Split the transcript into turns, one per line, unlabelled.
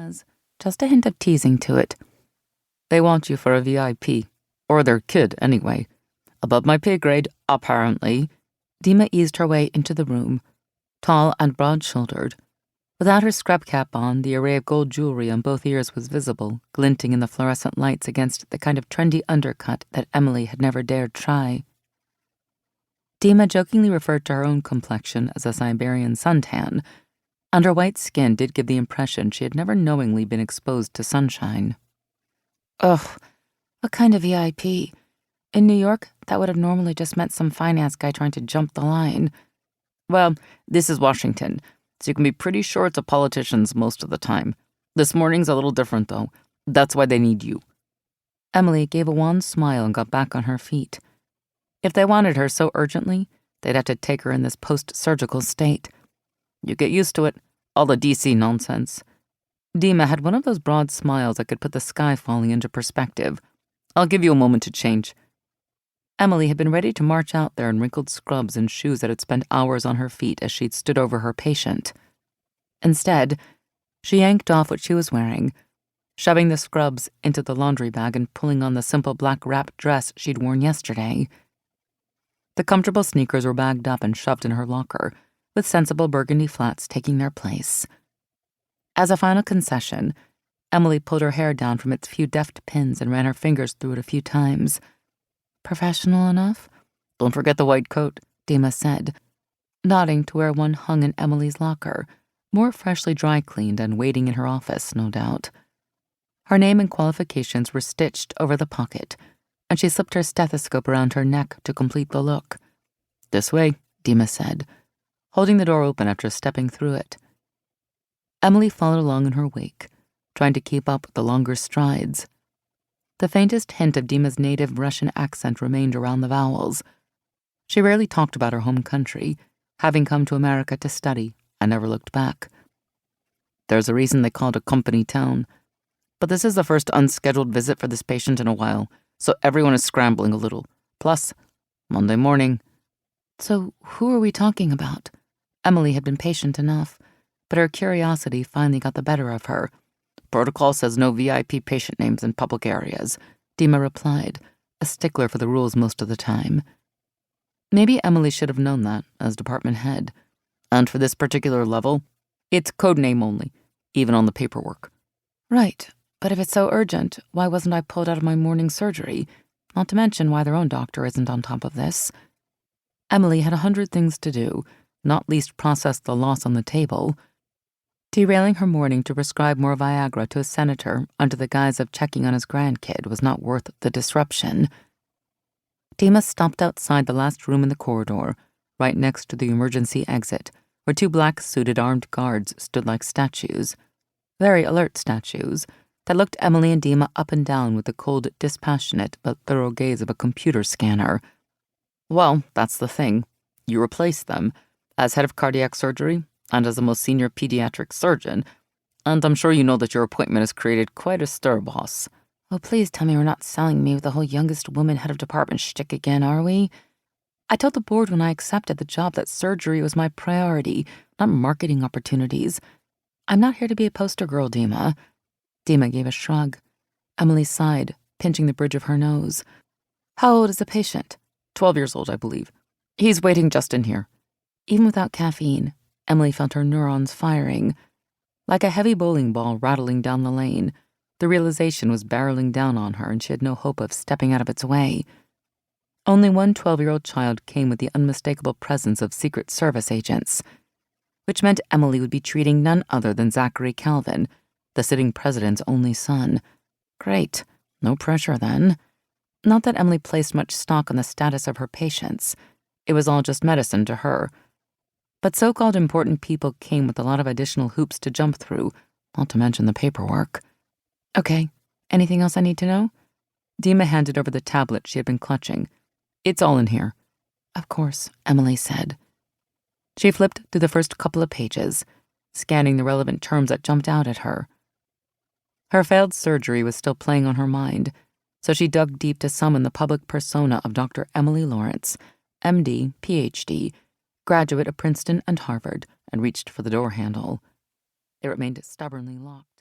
says, just a hint of teasing to it. They want you for a VIP, or their kid, anyway. Above my pay grade, apparently. Dima eased her way into the room, tall and broad-shouldered. Without her scrub cap on, the array of gold jewelry on both ears was visible, glinting in the fluorescent lights against the kind of trendy undercut that Emily had never dared try. Dima jokingly referred to her own complexion as a Siberian suntan, and her white skin did give the impression she had never knowingly been exposed to sunshine. Ugh, what kind of VIP? In New York, that would have normally just meant some finance guy trying to jump the line. Well, this is Washington, so you can be pretty sure it's a politician's most of the time. This morning's a little different, though. That's why they need you. Emily gave a wan smile and got back on her feet. If they wanted her so urgently, they'd have to take her in this post-surgical state. You get used to it, all the DC nonsense. Dima had one of those broad smiles that could put the sky falling into perspective. I'll give you a moment to change. Emily had been ready to march out there in wrinkled scrubs and shoes that had spent hours on her feet as she'd stood over her patient. Instead, she yanked off what she was wearing, shoving the scrubs into the laundry bag and pulling on the simple black wrap dress she'd worn yesterday. The comfortable sneakers were bagged up and shoved in her locker, with sensible burgundy flats taking their place. As a final concession, Emily pulled her hair down from its few deft pins and ran her fingers through it a few times. Professional enough? Don't forget the white coat, Dima said, nodding to where one hung in Emily's locker, more freshly dry-cleaned and waiting in her office, no doubt. Her name and qualifications were stitched over the pocket, and she slipped her stethoscope around her neck to complete the look. This way, Dima said, holding the door open after stepping through it. Emily followed along in her wake, trying to keep up with the longer strides. The faintest hint of Dima's native Russian accent remained around the vowels. She rarely talked about her home country, having come to America to study and never looked back. There's a reason they call it a company town. But this is the first unscheduled visit for this patient in a while, so everyone is scrambling a little. Plus, Monday morning. So who are we talking about? Emily had been patient enough, but her curiosity finally got the better of her. Protocol says no VIP patient names in public areas, Dima replied, a stickler for the rules most of the time. Maybe Emily should have known that, as department head. And for this particular level, it's code name only, even on the paperwork. Right, but if it's so urgent, why wasn't I pulled out of my morning surgery? Not to mention why their own doctor isn't on top of this. Emily had 100 things to do, not least process the loss on the table. Derailing her morning to prescribe more Viagra to a senator under the guise of checking on his grandkid was not worth the disruption. Dima stopped outside the last room in the corridor, right next to the emergency exit, where two black-suited armed guards stood like statues. Very alert statues that looked Emily and Dima up and down with the cold, dispassionate but thorough gaze of a computer scanner. Well, that's the thing. You replaced them. As head of cardiac surgery, and as the most senior pediatric surgeon, and I'm sure you know that your appointment has created quite a stir, boss. Oh, please tell me we're not selling me with the whole youngest woman head of department shtick again, are we? I told the board when I accepted the job that surgery was my priority, not marketing opportunities. I'm not here to be a poster girl, Dima. Dima gave a shrug. Emily sighed, pinching the bridge of her nose. How old is the patient? 12 years old, I believe. He's waiting just in here. Even without caffeine, Emily felt her neurons firing. Like a heavy bowling ball rattling down the lane, the realization was barreling down on her and she had no hope of stepping out of its way. Only one 12-year-old child came with the unmistakable presence of Secret Service agents, which meant Emily would be treating none other than Zachary Calvin, the sitting president's only son. Great. No pressure, then. Not that Emily placed much stock on the status of her patients. It was all just medicine to her. But so-called important people came with a lot of additional hoops to jump through, not to mention the paperwork. Okay, anything else I need to know? Dima handed over the tablet she had been clutching. It's all in here. Of course, Emily said. She flipped through the first couple of pages, scanning the relevant terms that jumped out at her. Her failed surgery was still playing on her mind, so she dug deep to summon the public persona of Dr. Emily Lawrence, MD, PhD, graduate of Princeton and Harvard, and reached for the door handle. It remained stubbornly locked.